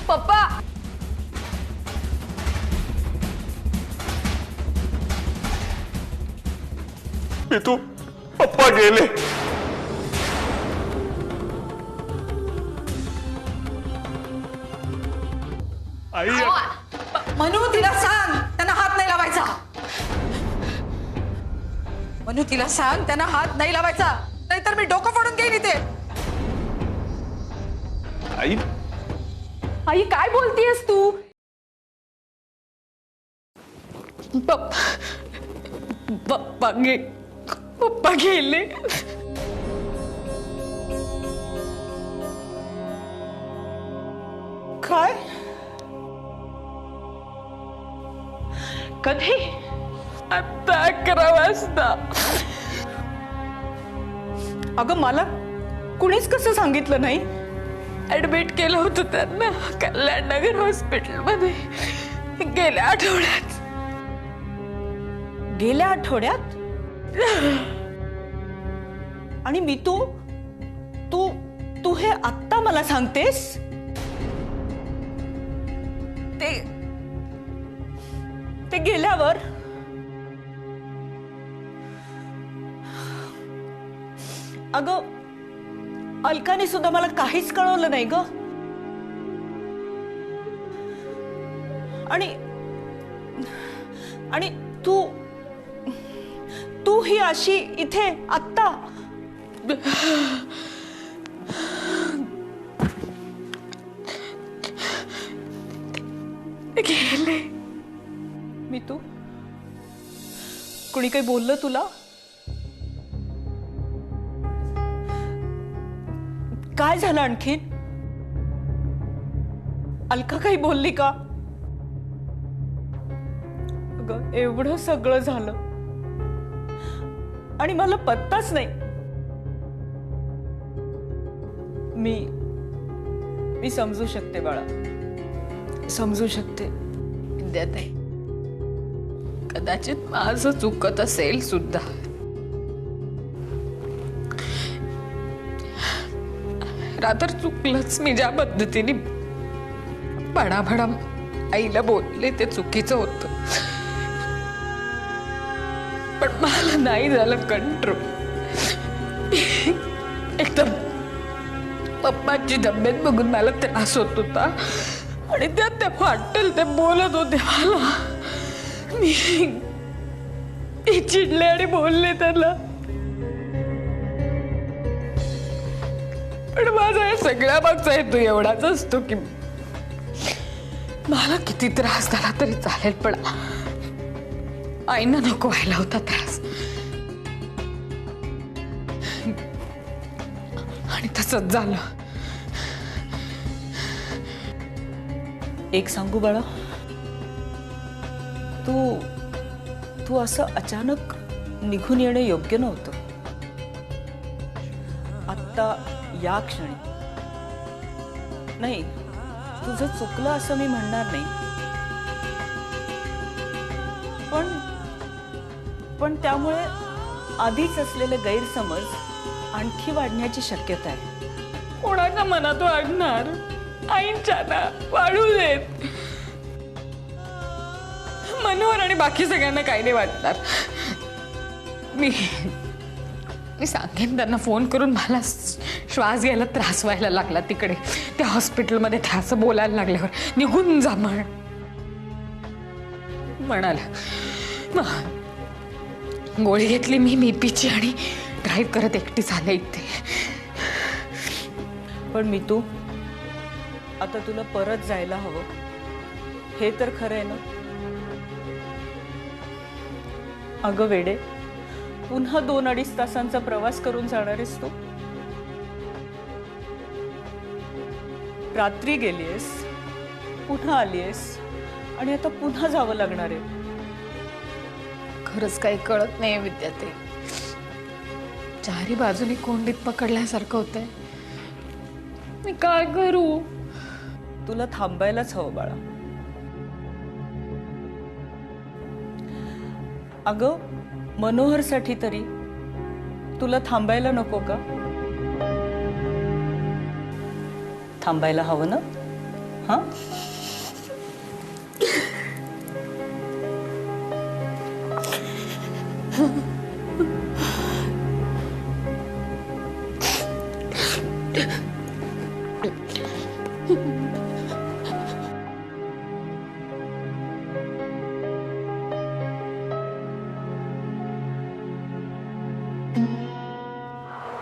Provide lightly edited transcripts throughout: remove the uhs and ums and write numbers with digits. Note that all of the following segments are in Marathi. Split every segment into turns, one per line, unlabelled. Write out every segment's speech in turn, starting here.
पप्पा
तू पप्पा गेले. आई
मनू तिला सांग त्यांना हात नाही लावायचा. मनू तिला सांग त्यांना हात नाही लावायचा, नाहीतर मी डोकं फोडून घेईन इथे.
आई
आई काय बोलतीयस तू? पप्पा गेले.
काय? कधी?
आता 11 वाजता.
अगं मला कुणीच कसं सांगितलं नाही?
ऍडमिट केलं होतं त्यांना कल्याणनगर हॉस्पिटलमध्ये गेल्या आठवड्यात.
गेल्या आठवड्यात? आणि मी तू तू तू हे आत्ता मला सांगतेस? ते गेल्यावर अगं अलकाने सुद्धा मला काहीच कळवलं नाही ग. आणि आणि तू तू ही अशी इथे आत्ता?
गेले.
मी तू कुणी काही बोललं तुला? काय झालं आणखीन? अलका काही बोलली का? अगं एवढं सगळं झालं आणि मला पत्ताच नाही. मी समजू शकते बाळा, समजू शकते.
विद्याताई, कदाचित माझं चुकत असेल सुद्धा. रात्र चुकलंच. मी ज्या पद्धतीने भडाभडा आईला बोलले ते चुकीचं होतं, पण मला नाही झालं कंट्रोल. एकदम पप्पाची तब्येत बघून मला त्रास होत होता आणि त्यात ते वाटेल ते बोलत होते मला. मी चिडले आणि बोलले त्याला. पण माझा या सगळ्या मागचा हेतू एवढाच असतो की मला किती त्रास झाला तरी चालेल, पण आईना नको व्हायला होता त्रास. आणि तसंच झालं.
एक सांगू बाळा, तू असं अचानक निघून येणं योग्य नव्हतं. आत्ता या क्षणी नाही, तुझं चुकलं असं मी म्हणणार नाही, पण त्यामुळे आधीच असलेले गैरसमज आणखी वाढण्याची शक्यता आहे.
कोणाच्या मनात वाढणार? आईंच्या ना वाढू देत. मनोहर आणि बाकी सगळ्यांना काही नाही वाटणार. मी सांगेन त्यांना फोन करून. मला श्वास घ्यायला त्रास व्हायला लागला तिकडे त्या हॉस्पिटलमध्ये. त्या असं बोलायला लागल्यावर निघून जा म्हणाला. गोळी घेतली मी बीपीची आणि ड्राईव्ह करत एकटी झाले इथे.
पण मी तू आता तुला परत जायला हवं हे तर खरं आहे ना? अगं वेडे, पुन्हा 2-2.5 तासांचा प्रवास करून जाणार आहेस तू? रात्री गेलीयस, पुन्हा आलीयस आणि आता पुन्हा जावं लागणार आहे.
खरंच काही कळत नाही विद्याताई. चारी बाजूनी कोंडीत पकडल्यासारखं होतंय. मी काय करू?
तुला थांबायलाच हवं बाळा. अगं मनोहरसाठी तरी तुला थांबायला नको का? थांबायला हवं ना? हां?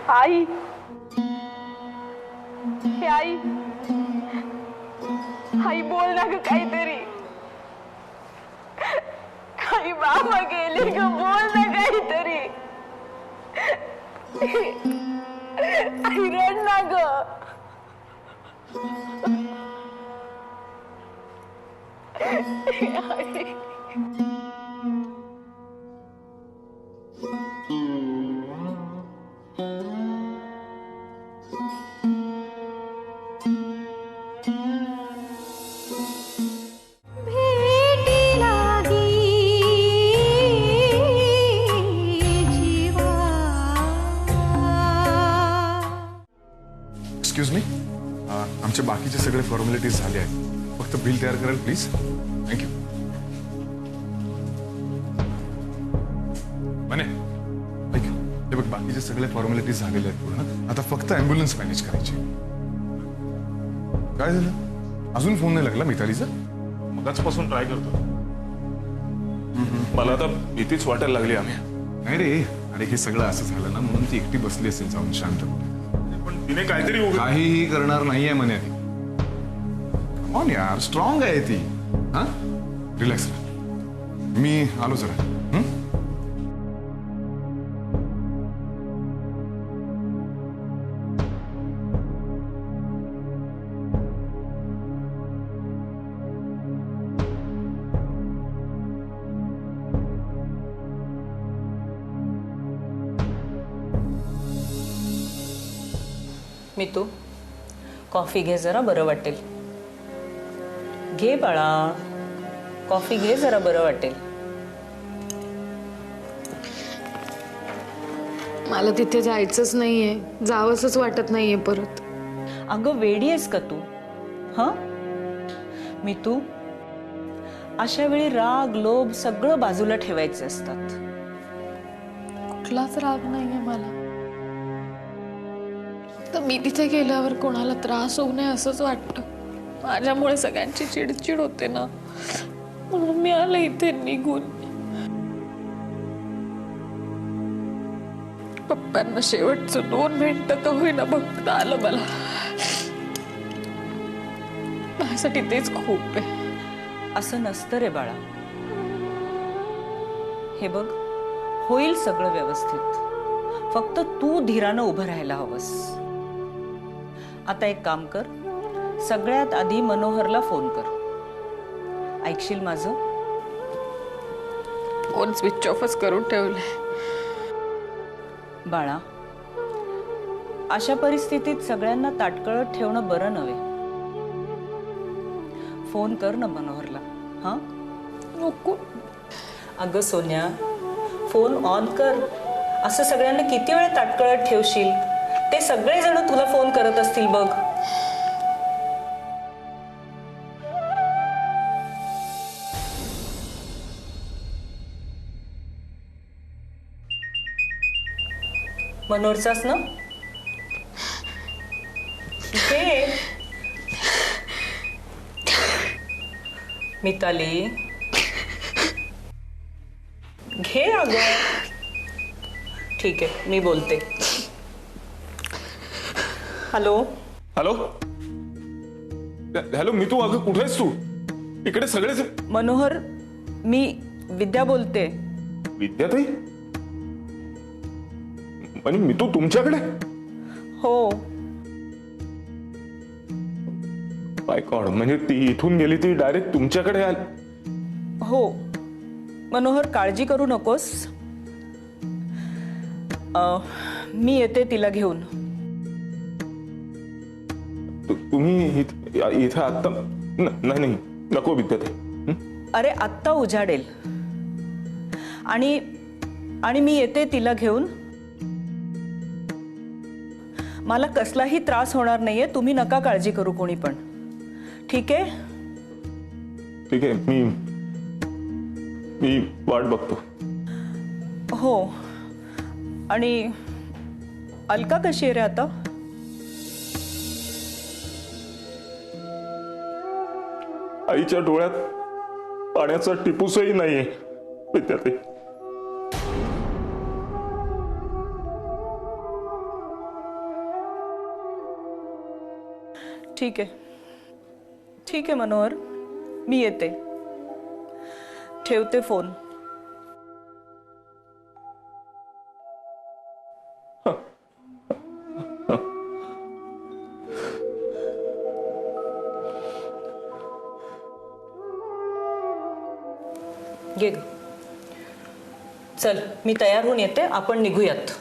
आई, हे आई, आई बोल ना ग काहीतरी. आई बाबा गेले ग, बोल ना काहीतरी. आई रड ना ग.
एक्सक्यूज मी, आमचे बाकीचे सगळे फॉर्मॅलिटीज झाले आहेत. फक्त बिल तयार कराल प्लीज. थँक्यू. म्हणे ऐक, हे बघ, बाकीचे सगळे फॉर्मॅलिटीज झालेले आहेत पूर्ण. आता फक्त ॲम्ब्युलन्स मॅनेज करायची. काय झालं? अजून फोन नाही लागला मितालीचा?
मगाचपासून ट्राय करतो. मला आता भीतीच वाटायला लागली. आम्ही
नाही रे, अरे हे सगळं असं झालं ना म्हणून ती एकटी बसली असेल जाऊन शांत.
पण तिने काहीतरी
काहीही करणार नाहीये म्हणे ती. ऑन यार, स्ट्रॉंग आहे ती. हा, रिलॅक्स राहा. मी आलो जरा.
मितू, कॉफी घे जरा, बरं वाटेल. घे बाळा, कॉफी घे जरा, बरं वाटेल.
मला तिथे जायचंच नाहीये, जावंसच वाटत नाहीये परत.
अगं वेडी आहेस का तू? हां मितू, अशा वेळी राग लोभ सगळं बाजूला ठेवायचे असतात.
कुठलाच राग नाहीये मला. तर मी तिथे गेल्यावर कोणाला त्रास होऊ नये असंच वाटतं. माझ्यामुळे सगळ्यांची चिडचिड होते ना, म्हणून मी आले इथे निघून. पप्पांना शेवटचं 2 मिनिटं का होईना बघता आलं मला. माझ्यासाठी तेच खूप आहे.
असं नसतं रे बाळा. हे बघ, होईल सगळं व्यवस्थित. फक्त तू धीरानं उभं राहायला हवंस. आता एक काम कर, सगळ्यात आधी मनोहरला फोन कर. ऐकशील माझं?
फोन स्विच ऑफच करून ठेवलंय.
बाळा, अशा परिस्थितीत सगळ्यांना ताटकळत ठेवणं बरं नव्हे. फोन कर ना मनोहरला. हां
नको.
अगं सोन्या, फोन ऑन कर. असं सगळ्यांना किती वेळ ताटकळत ठेवशील? ते सगळेजण तुला फोन करत असतील बघ. मनोहरचाच ना? घे. मिताली, घे अगं. ठीक आहे, मी बोलते. हॅलो.
हॅलो हॅलो मितू, अगं कुठे आहेस तू? इकडे सगळेच.
मनोहर, मी विद्या बोलते.
विद्याताई? आणि मितू तुमच्याकडे?
हो.
माय गॉड, म्हणजे ती इथून गेली ती डायरेक्ट तुमच्याकडे आली?
हो मनोहर, काळजी करू नकोस. मी येते तिला घेऊन.
तुम्ही इथं आत्ता? नाही नाही, नको विद्याताई.
अरे आत्ता उजाडेल. आणि मी येते तिला घेऊन. मला कसलाही त्रास होणार नाहीये. तुम्ही नका काळजी करू कोणी पण. ठीक आहे?
ठीक आहे, मी वाट बघतो.
हो. आणि अलका कशी आहे रे आता?
आईच्या डोळ्यात पाण्याचा टिपूसही नाहीये विद्याताई.
ठीक आहे, ठीक आहे मनोहर, मी येते. ठेवते फोन. घे ग. चल, मी तयार होऊन येते, आपण निघूयात.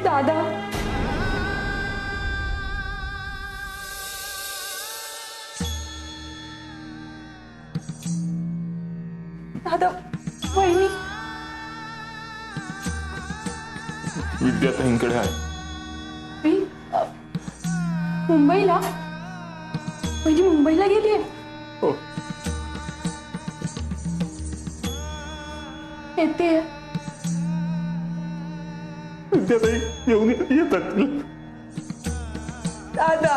दादा, दादा, वहिनी
विद्याताईंकडे आहे.
मी मुंबईला, वहिनी मुंबईला गेली आहे.
हो.
येते.
विद्याताई येऊन येतात.
दादा,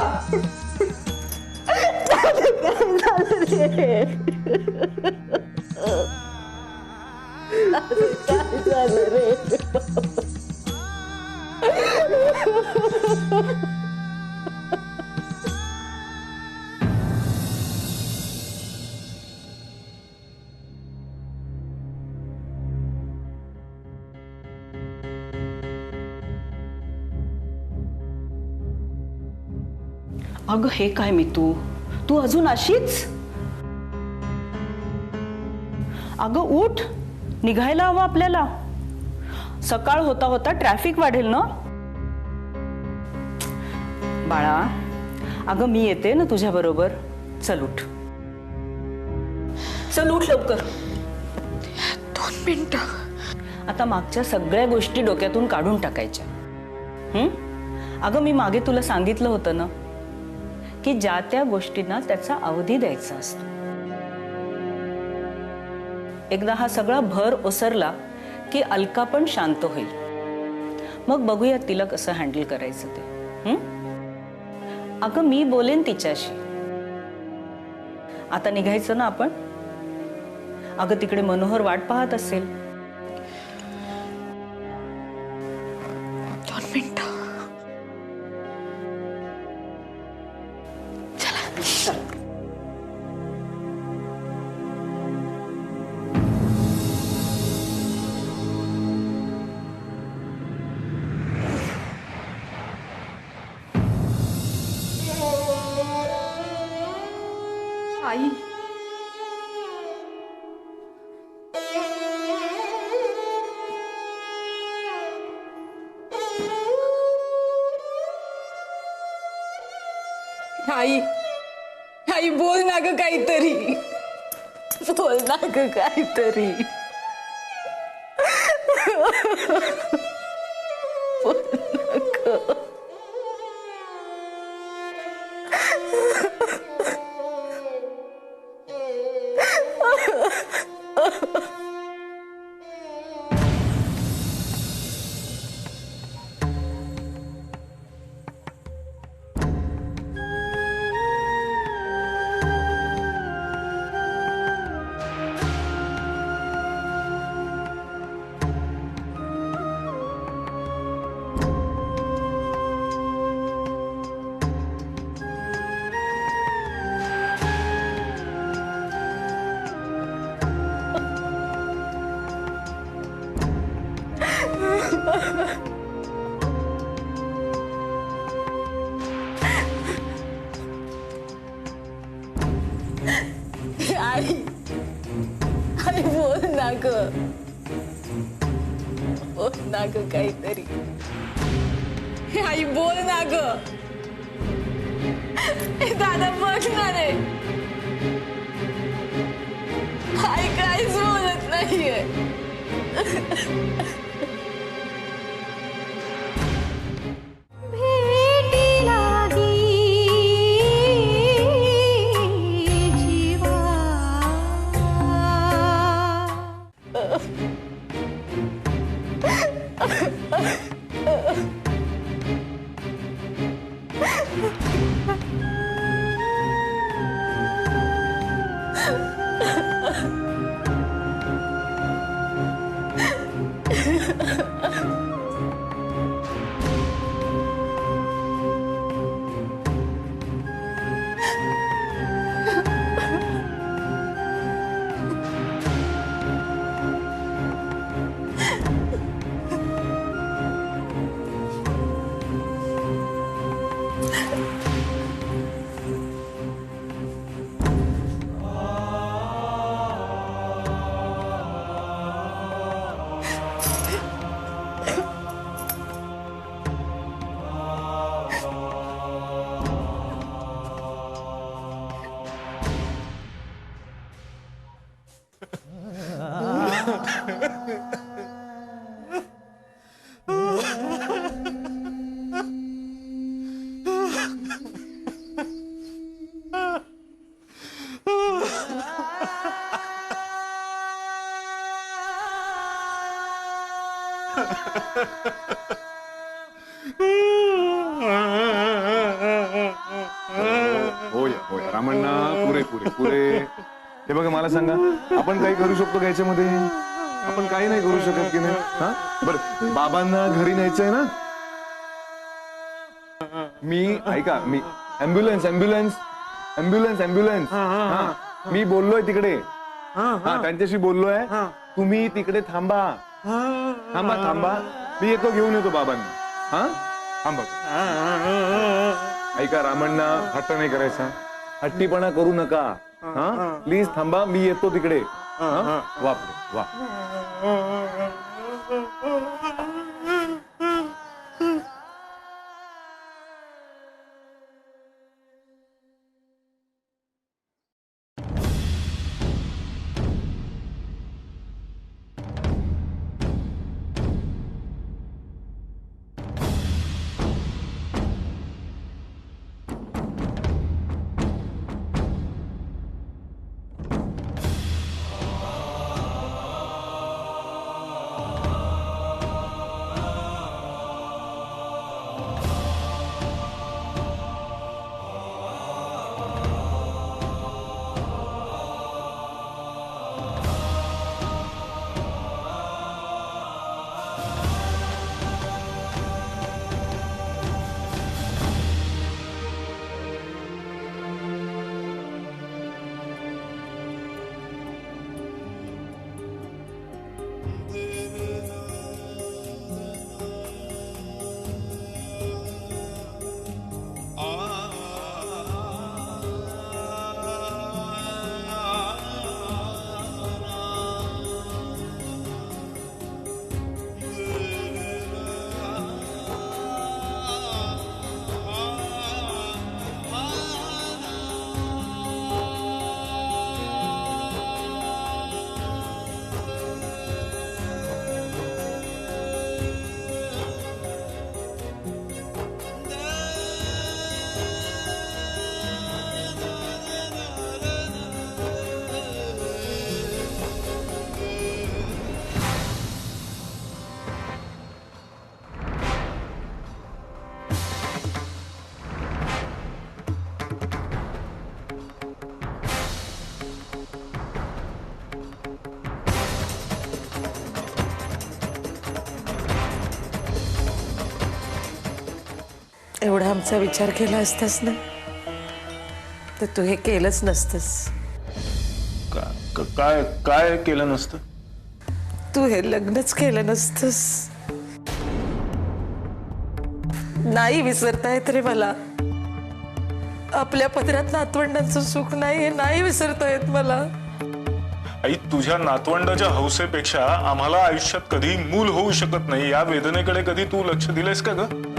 अगं हे काय मी तू अजून अशीच? अगं उठ, निघायला हवं आपल्याला. सकाळ होता होता ट्रॅफिक वाढेल ना. बाळा, अगं मी येते ना तुझ्या बरोबर. चल उठ, चल उठ लवकर.
2 मिनिटं.
आता मागच्या सगळ्या गोष्टी डोक्यातून काढून टाकायच्या. अगं मी मागे तुला सांगितलं होतं ना की ज्या त्या गोष्टींना त्याचा अवधी द्यायचा असतो. एकदा हा सगळा भर ओसरला की अलका पण शांत होईल. मग बघूया तिला कसं हँडल करायचं ते. अगं मी बोलेन तिच्याशी. आता निघायचं ना आपण. अगं तिकडे मनोहर वाट पाहत असेल.
2 मिनिटं. आई, आई, आई बोल ना ग काहीतरी. बोल ना ग काहीतरी. बोल ना ग.
आई आई बोल ना ग, बोल ना ग काहीतरी. आई बोल ना ग. ए दादा बघ ना रे, आई काहीच बोलत नाहीये.
होय रामण्णा, पुरे पुरे पुरे. हे बघा मला सांगा, आपण काही करू शकतो का याच्यामध्ये? आपण काही नाही करू शकत की नाही? हा बरं, बाबांना घरी न्यायचंय ना? मी ऐका, मी ऍम्ब्युलन्स ऍम्ब्युलन्स ऍम्ब्युलन्स ऍम्ब्युलन्स मी बोललोय तिकडे. हा त्यांच्याशी बोललोय. तुम्ही तिकडे थांबा थांबा थांबा, मी येतो, घेऊन येतो बाबांना. हा थांबा. ऐका रामण्णा, हट्ट नाही करायचा, हट्टीपणा करू नका. हा प्लीज थांबा, मी येतो तिकडे. वा पुढे वा.
एवढा आमचा विचार केला असतास ना, तर तू हे केलंच नसतंस.
काय काय केलं नसतं?
तू हे लग्नच केलं नसतंस. नाही विसरता येत रे मला. आपल्या पदरात नातवंडांचं सुख नाही हे नाही विसरता येत मला.
आई, तुझ्या नातवंडाच्या हौसेपेक्षा आम्हाला आयुष्यात कधी मूल होऊ शकत नाही या वेदनेकडे कधी तू लक्ष दिलेस का ग?